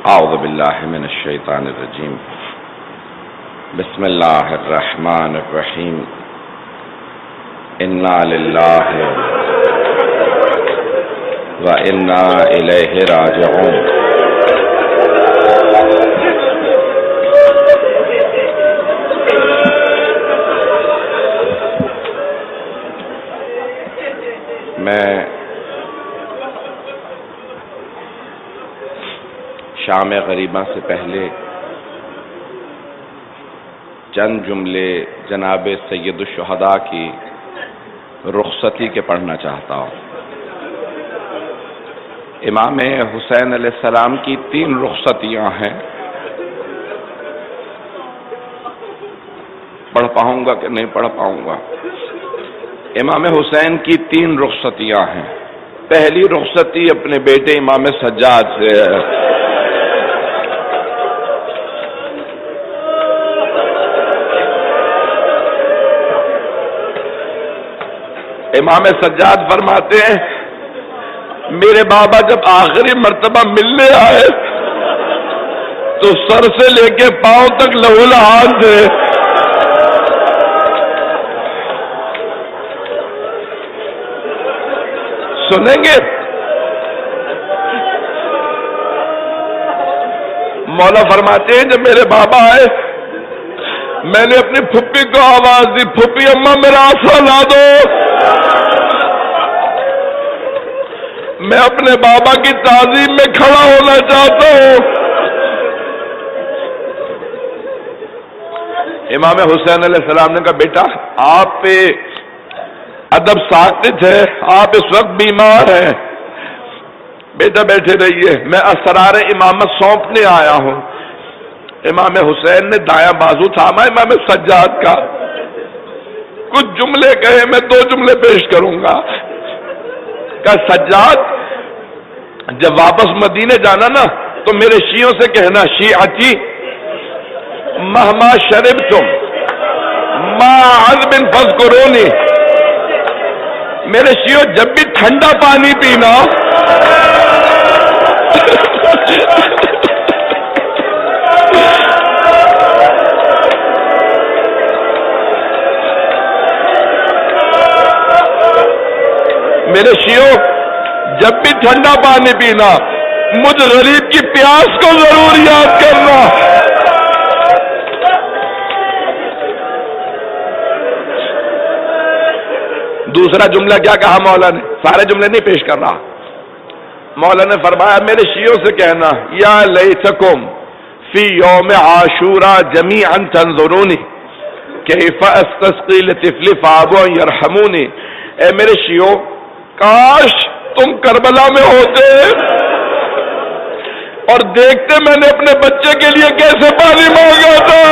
اعوذ باللہ من الشیطان الرجیم بسم اللہ الرحمن الرحیم انا للہ و انا الیہ راجعون۔ میں شام غریبہ سے پہلے چند جملے جناب سید الشہداء کی رخصتی کے پڑھنا چاہتا ہوں۔ امام حسین علیہ السلام کی 3 رخصتیاں ہیں، پڑھ پاؤں گا کہ نہیں پڑھ پاؤں گا؟ امام حسین کی 3 رخصتیاں ہیں۔ پہلی رخصتی اپنے بیٹے امام سجاد سے ہے۔ امام سجاد فرماتے ہیں میرے بابا جب آخری مرتبہ ملنے آئے تو سر سے لے کے پاؤں تک لہو لہان تھے۔ سنیں گے؟ مولا فرماتے ہیں جب میرے بابا آئے میں نے اپنی پھپھی کو آواز دی، پھپھی اماں میرا آسرا لا دو، میں اپنے بابا کی تعظیم میں کھڑا ہونا چاہتا ہوں۔ امام حسین علیہ السلام نے کہا بیٹا آپ پہ ادب ساکت ہے، آپ اس وقت بیمار ہیں، بیٹا بیٹھے رہیے، میں اسرار امامت سونپنے آیا ہوں۔ امام حسین نے دایاں بازو تھاما امام سجاد کا، کچھ جملے کہے، میں 2 جملے پیش کروں گا۔ کہ سجاد جب واپس مدینے جانا نا تو میرے شیعوں سے کہنا شیعتی مہما شربتم ما عذب فاذکرونی، میرے شیعوں جب بھی ٹھنڈا پانی پینا میرے شیعوں جب بھی ٹھنڈا پانی پینا مجھ غریب کی پیاس کو ضرور یاد کرنا۔ دوسرا جملہ کیا کہا مولا نے؟ سارے جملے نہیں پیش کر رہا۔ مولا نے فرمایا میرے شیعوں سے کہنا یا لیتکم فی یوم عاشوراء جمیعا تنظرونی کیف استسقی لطفل فابوا یرحمونی، اے میرے شیعوں کاش تم کربلا میں ہوتے اور دیکھتے میں نے اپنے بچے کے لیے کیسے پانی مانگا تھا۔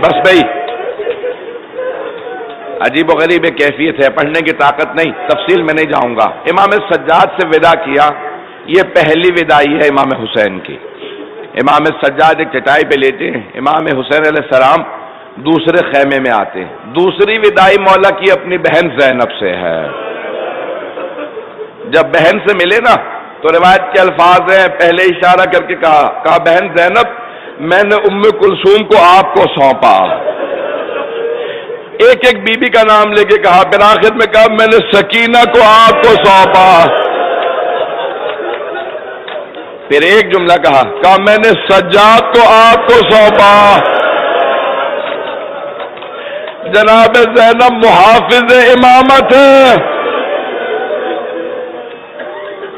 بس بھائی عجیب و غریب کیفیت ہے، پڑھنے کی طاقت نہیں، تفصیل میں نہیں جاؤں گا۔ امام سجاد سے وداع کیا، یہ پہلی وداعی ہے امام حسین کی۔ امام سجاد ایک چٹائی پہ لیتے ہیں، امام حسین علیہ السلام دوسرے خیمے میں آتے ہیں۔ دوسری وداعی مولا کی اپنی بہن زینب سے ہے۔ جب بہن سے ملے نا تو روایت کے الفاظ ہیں، پہلے اشارہ کر کے کہا بہن زینب میں نے ام کلثوم کو آپ کو سونپا، ایک ایک بی بی کا نام لے کے کہا، پھر آخر میں کہا میں نے سکینہ کو آپ کو سونپا، پھر ایک جملہ کہا میں نے سجاد کو آپ کو سونپا۔ جناب زینب محافظ امامت ہے۔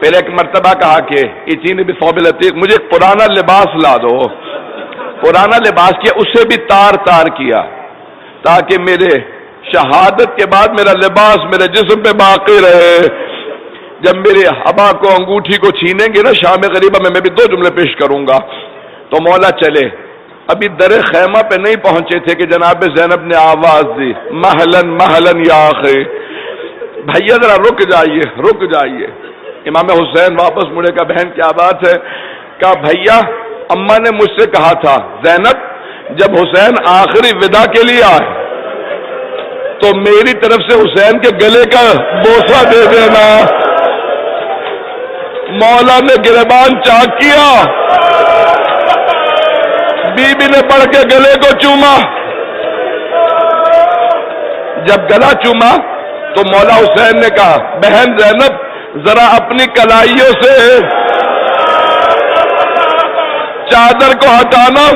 پھر ایک مرتبہ کہا کہ اتینی بثوب العتیق، مجھے ایک پرانا لباس لا دو، پرانا لباس کیا، اسے بھی تار تار کیا تاکہ میرے شہادت کے بعد میرا لباس میرے جسم پہ باقی رہے۔ جب میرے ابا کو انگوٹھی کو چھینیں گے نا شام غریبہ میں بھی 2 جملے پیش کروں گا۔ تو مولا چلے، ابھی در خیمہ پہ نہیں پہنچے تھے کہ جناب زینب نے آواز دی مہلن مہلن یا اخی، بھیا ذرا رک جائیے رک جائیے۔ امام حسین واپس مڑے کا بہن کیا بات ہے؟ کہا بھیا اماں نے مجھ سے کہا تھا زینب جب حسین آخری ودا کے لیے آئے تو میری طرف سے حسین کے گلے کا بوسہ دے دینا۔ مولا نے گریبان چاک کیا، بی بی نے پڑھ کے گلے کو چوما۔ جب گلا چوما تو مولا حسین نے کہا بہن زینب ذرا اپنی کلائیوں سے چادر کو ہٹانا۔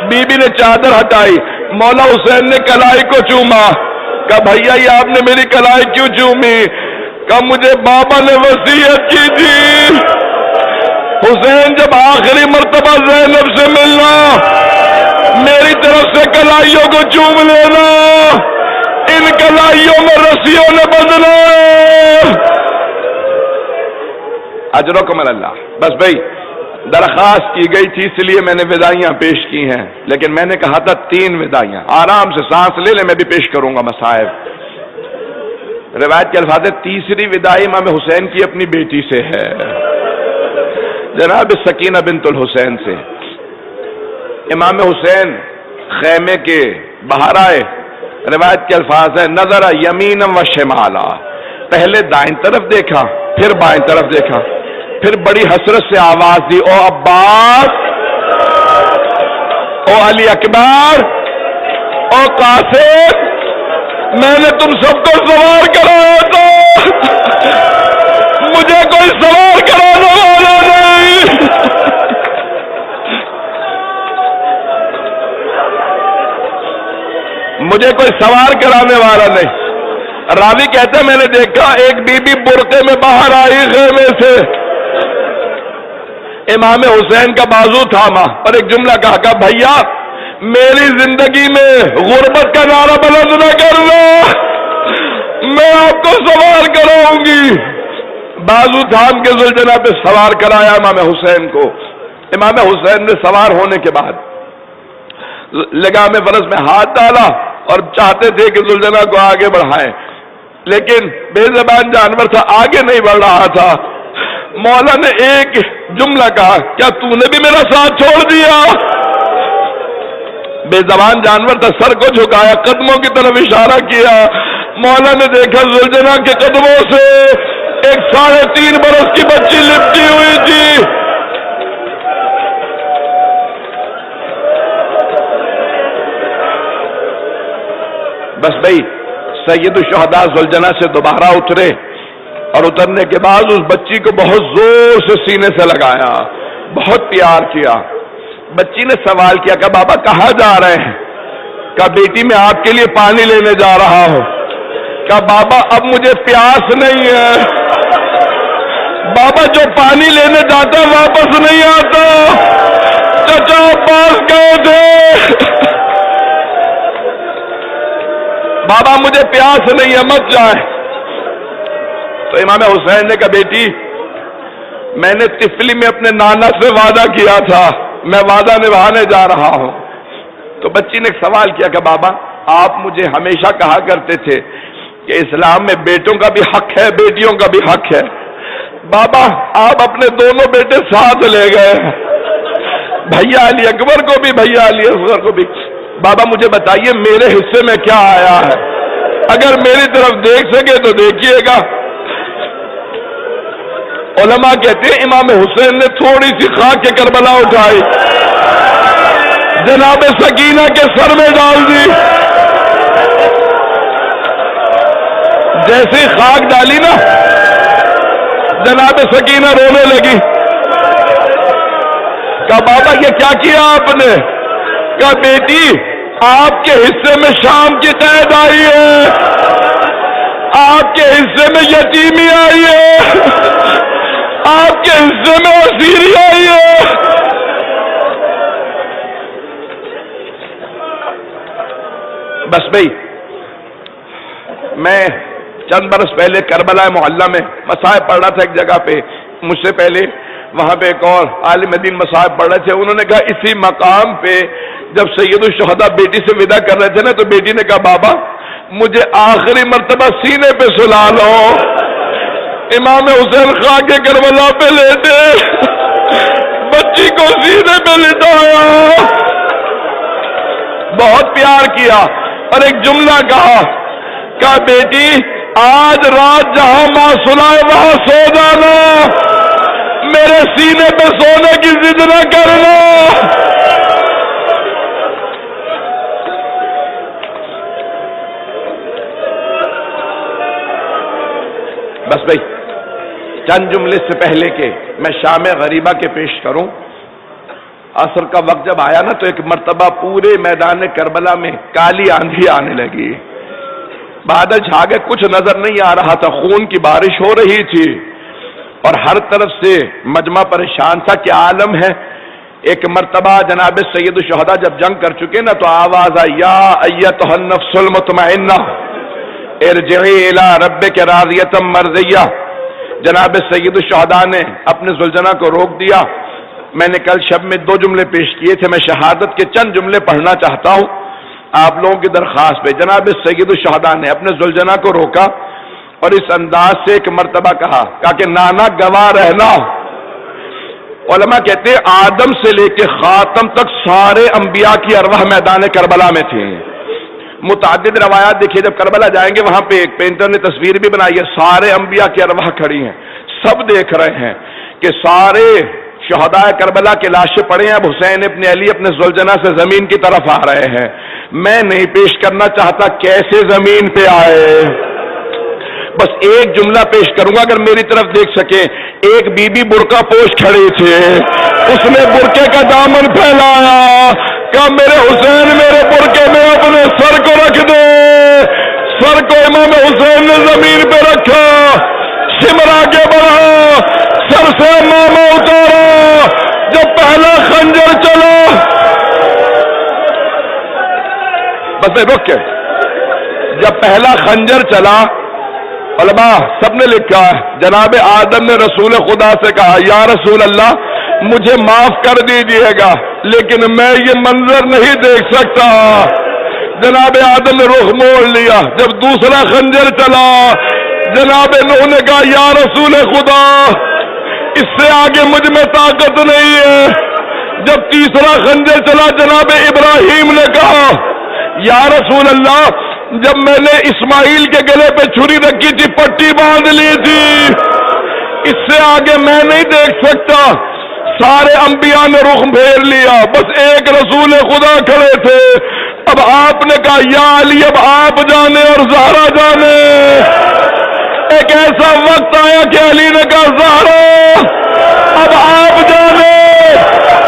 بی بی نے چادر ہٹائی، مولا حسین نے کلائی کو چوما۔ کہا بھیا یہ آپ نے میری کلائی کیوں چومی؟ کہا مجھے بابا نے وصیت کی تھی حسین جب آخری مرتبہ زینب سے ملنا میری طرف سے کلائیوں کو چوم لینا، ان کلائیوں میں رسیوں نے بدلا۔ اجرکم اللہ۔ بس بھائی درخواست کی گئی تھی اس لیے میں نے وداعیاں پیش کی ہیں، لیکن میں نے کہا تھا 3 وداعیاں، آرام سے سانس لے لیں، میں بھی پیش کروں گا مصائب۔ روایت کے الفاظ ہے تیسری وداعی امام حسین کی اپنی بیٹی سے ہے، جناب سکینہ بنت الحسین سے۔ امام حسین خیمے کے باہر آئے، روایت کے الفاظ ہے نظر یمینا و شمالا، پہلے دائیں طرف دیکھا پھر بائیں طرف دیکھا، پھر بڑی حسرت سے آواز دی او عباس، او علی اکبر، او قاسم، میں نے تم سب کو سوار کرایا تھا، مجھے کوئی سوار کرانے والا نہیں۔ مجھے کوئی سوار کرانے والا نہیں۔ راوی کہتے ہیں میں نے دیکھا ایک بی بی برقعے میں باہر آئی خیمے سے، امام حسین کا بازو تھاما اور ایک جملہ کہا بھیا میری زندگی میں غربت کا نعرہ بلند نہ کرنا، میں آپ کو سوار کراؤں گی۔ بازو تھام کے ذوالجناح پہ سوار کرایا امام حسین کو۔ امام حسین نے سوار ہونے کے بعد لگام فرس میں ہاتھ ڈالا اور چاہتے تھے کہ ذوالجناح کو آگے بڑھائیں، لیکن بے زبان جانور تھا، آگے نہیں بڑھ رہا تھا۔ مولا نے ایک جملہ کہا کیا تو نے بھی میرا ساتھ چھوڑ دیا؟ بے زبان جانور تھا، سر کو جھکایا، قدموں کی طرف اشارہ کیا۔ مولا نے دیکھا ذوالجناح کے قدموں سے ایک 3.5 برس کی بچی لپٹی ہوئی تھی۔ بس بھائی سید الشہداء ذوالجناح سے دوبارہ اترے اور اترنے کے بعد اس بچی کو بہت زور سے سینے سے لگایا، بہت پیار کیا۔ بچی نے سوال کیا کہ بابا کہاں جا رہے ہیں؟ کہا بیٹی میں آپ کے لیے پانی لینے جا رہا ہوں۔ کہا بابا اب مجھے پیاس نہیں ہے، بابا جو پانی لینے جاتا واپس نہیں آتا، چچا عباس گئے تھے، بابا مجھے پیاس نہیں ہے مت جائے۔ تو امام حسین نے کہا بیٹی میں نے طفلی میں اپنے نانا سے وعدہ کیا تھا، میں وعدہ نبھانے جا رہا ہوں۔ تو بچی نے ایک سوال کیا کہ بابا آپ مجھے ہمیشہ کہا کرتے تھے کہ اسلام میں بیٹوں کا بھی حق ہے بیٹیوں کا بھی حق ہے، بابا آپ اپنے دونوں بیٹے ساتھ لے گئے، بھیا علی اکبر کو بھی بھیا علی اصغر کو بھی۔ بابا مجھے بتائیے میرے حصے میں کیا آیا ہے؟ اگر میری طرف دیکھ سکے تو دیکھیے گا۔ علماء کہتے ہیں امام حسین نے تھوڑی سی خاک کے کربلا اٹھائی، جناب سکینہ کے سر میں ڈال دی، جیسی خاک ڈالی نا جناب سکینہ رونے لگی۔ کہا بابا یہ کیا کیا آپ نے؟ کہا بیٹی آپ کے حصے میں شام کی قید آئی ہے، آپ کے حصے میں یتیمی آئی ہے، آپ کے حصے میں اسیری آئی ہے۔ بس بھائی میں چند برس پہلے کربلا محلہ میں مصائب پڑھ رہا تھا ایک جگہ پہ، مجھ سے پہلے وہاں پہ ایک اور عالم دین مصائب پڑھ رہے تھے، انہوں نے کہا اسی مقام پہ جب سید الشہداء بیٹی سے ودا کر رہے تھے نا تو بیٹی نے کہا بابا مجھے آخری مرتبہ سینے پہ سلا لو۔ امام حسین خاک کربلا پہ لیٹے، بچی کو سینے پہ لٹایا، بہت پیار کیا۔ اور ایک جملہ کہا بیٹی آج رات جہاں ماں سلائے وہاں سو جانا، میرے سینے پہ سونے کی ضد نہ کرنا۔ بس بھائی چند جملے سے پہلے کہ میں شام غریبہ کے پیش کروں، عصر کا وقت جب آیا نا تو ایک مرتبہ پورے میدان کربلا میں کالی آندھی آنے لگی، بادل چھا گئے، کچھ نظر نہیں آ رہا تھا، خون کی بارش ہو رہی تھی اور ہر طرف سے مجمع پریشان تھا کہ عالم ہے۔ ایک مرتبہ جناب سید الشہداء جب جنگ کر چکے نا تو آواز آئی یا ایتھا النفس المطمئنہ ارجعی الی ربک راضیۃ مرضیہ۔ جناب سید الشہداء نے اپنے زلجنہ کو روک دیا۔ میں نے کل شب میں 2 جملے پیش کیے تھے، میں شہادت کے چند جملے پڑھنا چاہتا ہوں آپ لوگوں کی درخواست پہ۔ جناب سید الشہداء نے اپنے زلجنہ کو روکا اور اس انداز سے ایک مرتبہ کہا کہ نانا گواہ رہنا۔ علماء کہتے ہیں آدم سے لے کے خاتم تک سارے انبیاء کی ارواح میدان کربلا میں تھے۔ متعدد روایات دیکھیے، جب کربلا جائیں گے وہاں پہ ایک پینٹر نے تصویر بھی بنائی ہے، سارے انبیاء کی ارواح کھڑی ہیں، سب دیکھ رہے ہیں کہ سارے شہداء کربلا کے لاشیں پڑے ہیں۔ اب حسین ابن علی اپنے زلجنہ سے زمین کی طرف آ رہے ہیں۔ میں نہیں پیش کرنا چاہتا کیسے زمین پہ آئے، بس ایک جملہ پیش کروں گا اگر میری طرف دیکھ سکیں۔ ایک بی بی برقع پوش کھڑی تھی، اس نے برقعے کا دامن پھیلایا، کہا میرے حسین میرے برقعے میں اپنے سر کو رکھ دے۔ سر کو امام حسین نے زمین پہ رکھا، سمر آگے بڑھا، سر سے امامہ اتارا، جب پہلا خنجر چلا، بس رک کے جب پہلا خنجر چلا، علماء سب نے لکھا ہے جناب آدم نے رسول خدا سے کہا یا رسول اللہ مجھے معاف کر دیجئے گا لیکن میں یہ منظر نہیں دیکھ سکتا۔ جناب آدم نے رخ موڑ لیا۔ جب دوسرا خنجر چلا جناب نوح نے کہا یا رسول خدا اس سے آگے مجھ میں طاقت نہیں ہے۔ جب تیسرا خنجر چلا جناب ابراہیم نے کہا یا رسول اللہ جب میں نے اسماعیل کے گلے پہ چھری رکھی تھی پٹی باندھ لی تھی، اس سے آگے میں نہیں دیکھ سکتا۔ سارے انبیاء نے رخ پھیر لیا، بس ایک رسول خدا کھڑے تھے۔ اب آپ نے کہا یا علی اب آپ جانے اور زہرا جانے۔ ایک ایسا وقت آیا کہ علی نے کہا زہرا اب آپ جانے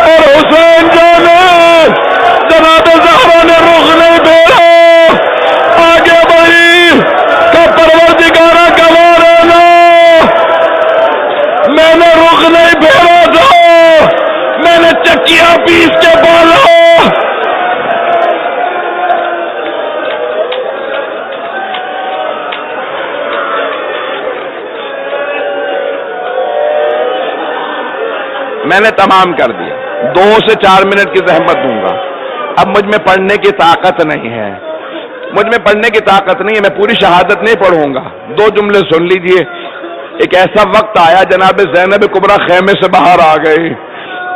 اور حسین جانے۔ جناب زہرا نے رخ نہیں پھیرا، آگے بڑھی کہ پروردگارہ گواہ رہنا میں نے رخ نہیں پھیرا تھا، میں نے چکیاں پیس کے پالا۔ میں نے تمام کر دیا، 2 سے 4 منٹ کی زحمت دوں گا۔ اب مجھ میں پڑھنے کی طاقت نہیں ہے، مجھ میں پڑھنے کی طاقت نہیں ہے، میں پوری شہادت نہیں پڑھوں گا۔ 2 جملے سن لیجئے۔ ایک ایسا وقت آیا جناب زینب کبریٰ خیمے سے باہر آ گئی،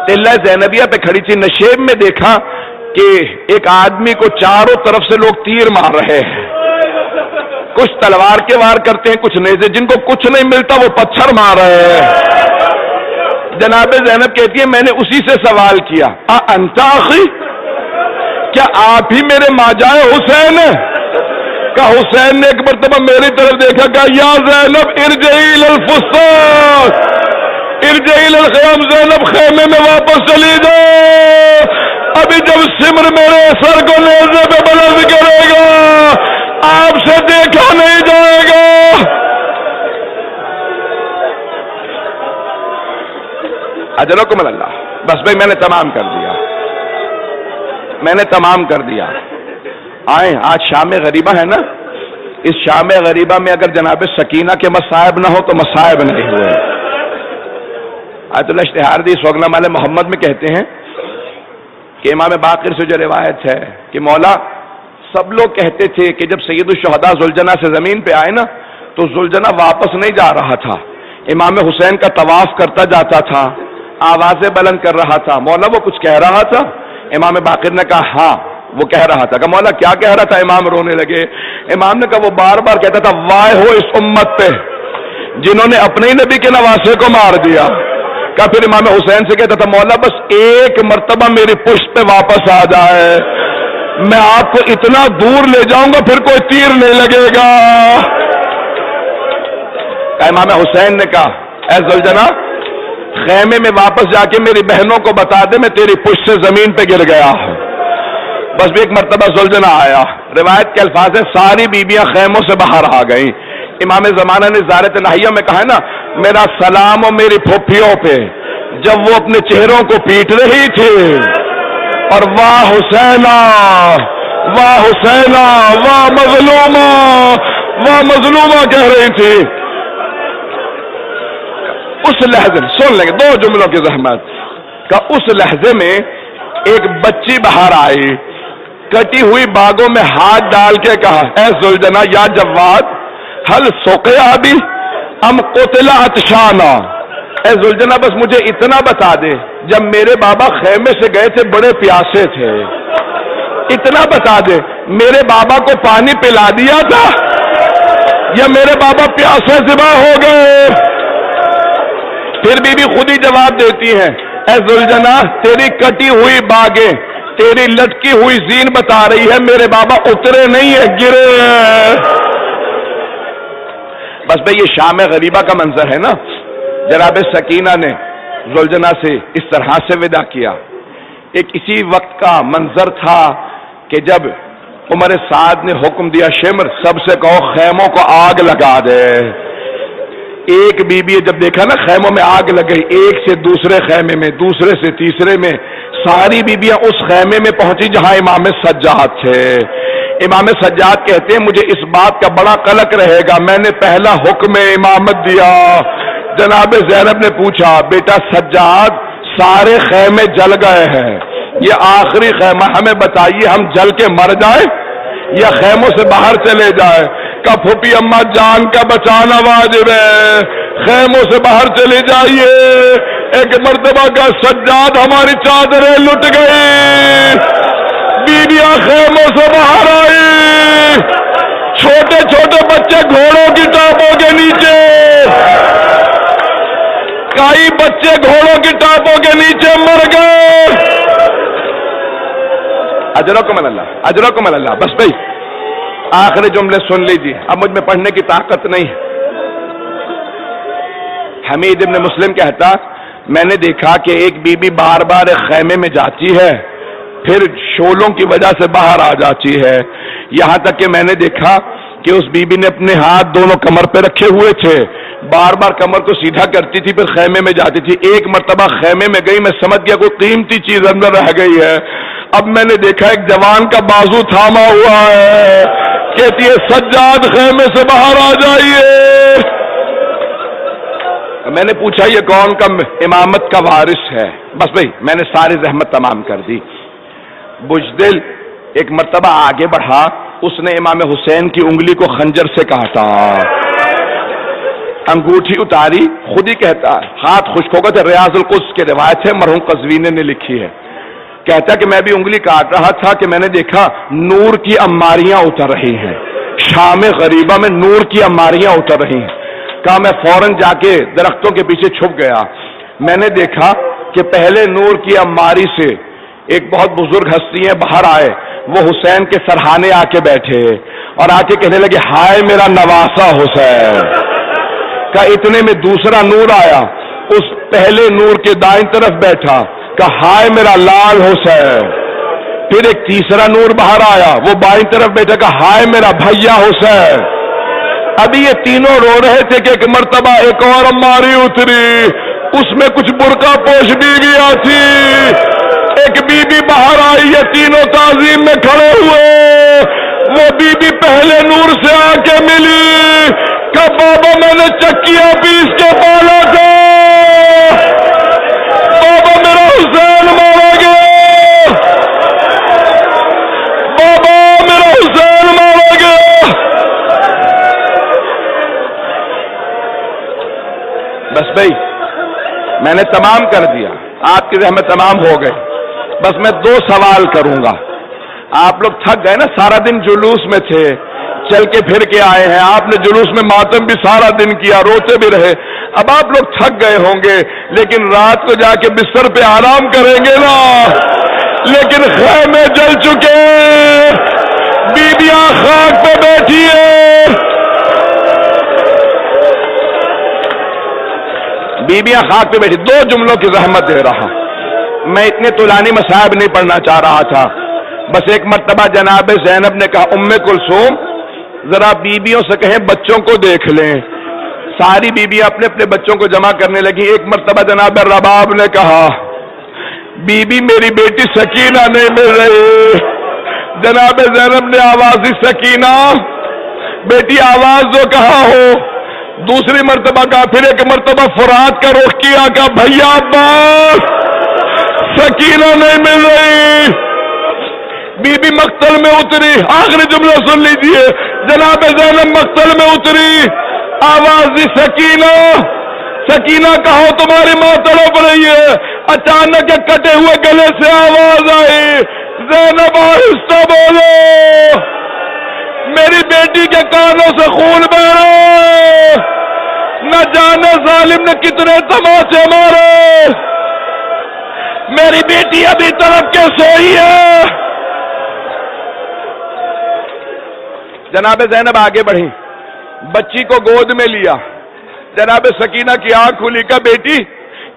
قلعہ زینبیہ پہ کھڑی تھی۔ نشیب میں دیکھا کہ ایک آدمی کو چاروں طرف سے لوگ تیر مار رہے ہیں، کچھ تلوار کے وار کرتے ہیں، کچھ نیزے، جن کو کچھ نہیں ملتا وہ پتھر مار رہے ہیں۔ جناب زینب کہتی ہے میں نے اسی سے سوال کیا انت اخی، کیا آپ ہی میرے ماجائے حسین ہیں؟ کہ حسین نے ایک مرتبہ میری طرف دیکھا، کہا یا زینب ارجعی الی الفسطاط، ارجعی الی الخیام، زینب خیمے میں واپس چلی جاؤ، ابھی جب سمر میرے سر کو نیزے پہ بلند کرے گا آپ سے دیکھا نہیں جائے گا۔ اجرکم اللہ۔ بس بھائی میں نے تمام کر دیا، میں نے تمام کر دیا۔ آئیں آج شام غریبہ ہے نا، اس شام غریبہ میں اگر جناب سکینہ کے مصائب نہ ہو تو مصائب نہیں ہوئے۔ آیت اللہ اشتہاردی سوگنا مال محمد میں کہتے ہیں کہ امام باقر سے جو روایت ہے کہ مولا سب لوگ کہتے تھے کہ جب سید الشہداء زلجنہ سے زمین پہ آئے نا تو زلجنہ واپس نہیں جا رہا تھا، امام حسین کا طواف کرتا جاتا تھا، آوازیں بلند کر رہا تھا۔ مولا وہ کچھ کہہ رہا تھا؟ امام باقر نے کہا ہاں وہ کہہ رہا تھا کہ مولا کیا کہہ رہا تھا؟ امام رونے لگے. امام نے کہا وہ بار بار کہتا تھا وائے ہو اس امت پہ جنہوں نے اپنے ہی نبی کے نواسے کو مار دیا. کہ پھر امام حسین سے کہتا تھا مولا بس ایک مرتبہ میری پشت پہ واپس آ جائے، میں آپ کو اتنا دور لے جاؤں گا پھر کوئی تیر نہیں لگے گا. امام حسین نے کہا اے ذوالجناح خیمے میں واپس جا کے میری بہنوں کو بتا دے میں تیری پشت سے زمین پہ گر گیا ہوں. بس بھی ایک مرتبہ ذوالجناح آیا. روایت کے الفاظ ہیں ساری بیویاں خیموں سے باہر آ گئیں. امام زمانہ نے زیارت ناہیہ میں کہا ہے نا میرا سلام اور میری پھوپھیوں پہ جب وہ اپنے چہروں کو پیٹ رہی تھی اور واہ حسینہ واہ حسینہ واہ مظلومہ واہ مظلومہ کہہ رہی تھی، اس لہجے میں سن لیں گے 2 جملوں کی زحمت کا. اس لہجے میں ایک بچی باہر آئی، کٹی ہوئی باغوں میں ہاتھ ڈال کے کہا اے ذوالجناح یا جواد حل سوقیا ابھی ام قتل عطشانا. اے ذوالجناح بس مجھے اتنا بتا دے جب میرے بابا خیمے سے گئے تھے بڑے پیاسے تھے، اتنا بتا دے میرے بابا کو پانی پلا دیا تھا یا میرے بابا پیاسے ذبح ہو گئے؟ پھر بھی خود ہی جواب دیتی ہیں اے ذوالجناح تیری کٹی ہوئی باغیں تیری لٹکی ہوئی زین بتا رہی ہے میرے بابا اترے نہیں ہے گرے ہیں. بس بھئی یہ شام غریبہ کا منظر ہے نا. جناب سکینہ نے ذوالجناح سے اس طرح سے وداع کیا. ایک اسی وقت کا منظر تھا کہ جب عمر سعد نے حکم دیا شمر سب سے کہو خیموں کو آگ لگا دے. ایک بی بی جب دیکھا نا خیموں میں آگ لگ گئی، ایک سے دوسرے خیمے میں دوسرے سے تیسرے میں ساری بیبیاں اس خیمے میں پہنچی جہاں امام سجاد تھے. امام سجاد کہتے ہیں مجھے اس بات کا بڑا قلق رہے گا میں نے پہلا حکم امامت دیا. جناب زینب نے پوچھا بیٹا سجاد سارے خیمے جل گئے ہیں، یہ آخری خیمہ ہمیں بتائیے ہم جل کے مر جائیں یا خیموں سے باہر چلے جائیں؟ کا پھوپھی اماں جان کا بچانا واجب ہے، خیموں سے باہر چلے جائیے. ایک مرتبہ کا سجاد ہماری چادریں لٹ گئی، بیویاں خیموں سے باہر آئی، چھوٹے چھوٹے بچے گھوڑوں کی ٹاپوں کے نیچے، کئی بچے گھوڑوں کی ٹاپوں کے نیچے مر گئے. اجرکم اللہ اجرکم اللہ. بس بھائی آخری جملے سن لیجیے، اب مجھ میں پڑھنے کی طاقت نہیں ہے. حمید ابن مسلم کہتا میں نے دیکھا کہ ایک بی بی بار بار ایک خیمے میں جاتی ہے پھر شولوں کی وجہ سے باہر آ جاتی ہے، یہاں تک کہ میں نے دیکھا کہ اس بی بی نے اپنے ہاتھ دونوں کمر پہ رکھے ہوئے تھے، بار بار کمر کو سیدھا کرتی تھی پھر خیمے میں جاتی تھی. ایک مرتبہ خیمے میں گئی، میں سمجھ گیا کوئی قیمتی چیز اندر رہ گئی ہے. اب میں نے دیکھا ایک جوان کا بازو تھاما ہوا ہے، کہتی ہے سجاد خیمے سے باہر آ جائیے. میں نے پوچھا یہ کون کا امامت کا وارث ہے؟ بس بھائی میں نے ساری زحمت تمام کر دی. بجدل ایک مرتبہ آگے بڑھا، اس نے امام حسین کی انگلی کو خنجر سے کاٹا، انگوٹھی اتاری، خود ہی کہتا ہاتھ خشک ہو گئے تھے. ریاض القدس کی روایت ہے مرحوم قزوینی نے لکھی ہے، کہتا کہ میں بھی انگلی کاٹ رہا تھا کہ میں نے دیکھا نور کی اماریاں اتر رہی ہیں، شام غریبہ میں نور کی اماریاں اتر رہی ہیں. کہا میں فوراً جا کے درختوں کے پیچھے چھپ گیا. میں نے دیکھا کہ پہلے نور کی اماری سے ایک بہت بزرگ ہستی ہیں باہر آئے، وہ حسین کے سرہانے آ کے بیٹھے اور آ کے کہنے لگے ہائے میرا نواسا حسین. کہا اتنے میں دوسرا نور آیا، اس پہلے نور کے دائیں طرف بیٹھا، کہا ہائے میرا لال حسین. پھر ایک تیسرا نور باہر آیا، وہ بائیں طرف بیٹھا، کہا ہائے میرا بھیا حسین. ابھی یہ تینوں رو رہے تھے کہ ایک مرتبہ ایک اور اماری اتری، اس میں کچھ برقع پوش بیویاں تھی. ایک بی بی باہر آئی، یہ تینوں تعظیم میں کھڑے ہوئے. وہ بی بی پہلے نور سے آ کے ملی، کہ بابا میں نے چکیاں پیس کے پالا تھا، بابا میرا حسین مارا گیا، بابا میرا حسین مارا گیا. بس بھائی میں نے تمام کر دیا، آپ کی زحمت تمام ہو گئی. بس میں 2 سوال کروں گا. آپ لوگ تھک گئے نا، سارا دن جلوس میں تھے، چل کے پھر کے آئے ہیں، آپ نے جلوس میں ماتم بھی سارا دن کیا، روتے بھی رہے، اب آپ لوگ تھک گئے ہوں گے، لیکن رات کو جا کے بستر پہ آرام کریں گے نا۔ لیکن خیمے جل چکے، بیویاں خاک پہ بیٹھی ہیں، بیویاں خاک پہ بیٹھی۔ دو جملوں کی زحمت دے رہا، میں اتنے طولانی مصائب نہیں پڑھنا چاہ رہا تھا، بس ایک مرتبہ جناب زینب نے کہا ام کلثوم ذرا بیویوں سے کہیں بچوں کو دیکھ لیں۔ ساری بیویاں اپنے اپنے بچوں کو جمع کرنے لگی۔ ایک مرتبہ جناب رباب نے کہا بی بی میری بیٹی سکینہ نہیں مل رہی۔ جناب زینب نے آواز دی سکینہ بیٹی آواز دو کہاں ہو؟ دوسری مرتبہ کہا، پھر ایک مرتبہ فرات کا رخ کیا، کہا بھیا عباس سکینہ نہیں مل رہی۔ بی بی مقتل میں اتری، آخری جملہ سن لیجئے، جناب زینب مقتل میں اتری، آواز دی سکینہ سکینہ کہو تمہاری ماں تڑپ رہی ہے۔ اچانک کٹے ہوئے گلے سے آواز آئی، زینب آہستہ بولو، میری بیٹی کے کانوں سے خون بہ رہا، نہ جانے ظالم نے کتنے تماچے مارے، میری بیٹی ابھی تڑپ کے سوئی ہے۔ جناب زینب آگے بڑھی، بچی کو گود میں لیا، جناب سکینہ کی آنکھ کھلی، کا بیٹی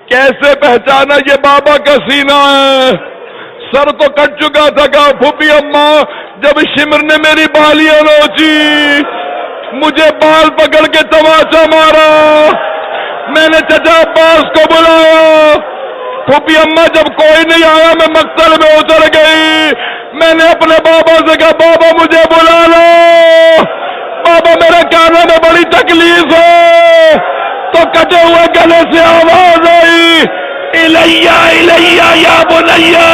کیسے پہچانا یہ بابا کا سینہ ہے؟ سر تو کٹ چکا تھا۔ کہا پھوپھی اماں جب شمر نے میری بالیاں نوچی، مجھے بال پکڑ کے تماچا مارا، میں نے چچا عباس کو بلایا، پھوپھی اماں جب کوئی نہیں آیا میں مقتل میں اتر گئی، میں نے اپنے بابا سے کہا بابا مجھے بلا لو، بابا میرے کانوں میں بڑی تکلیف ہے، تو کٹے ہوئے گلے سے آواز آئی، الیہ الیہ یا بنیہ،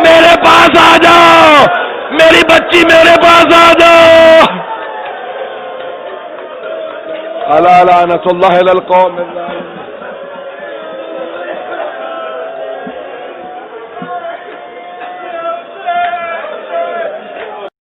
میرے پاس آ جاؤ، میری بچی میرے پاس آ جاؤ۔ الا لعنۃ اللہ علی القوم۔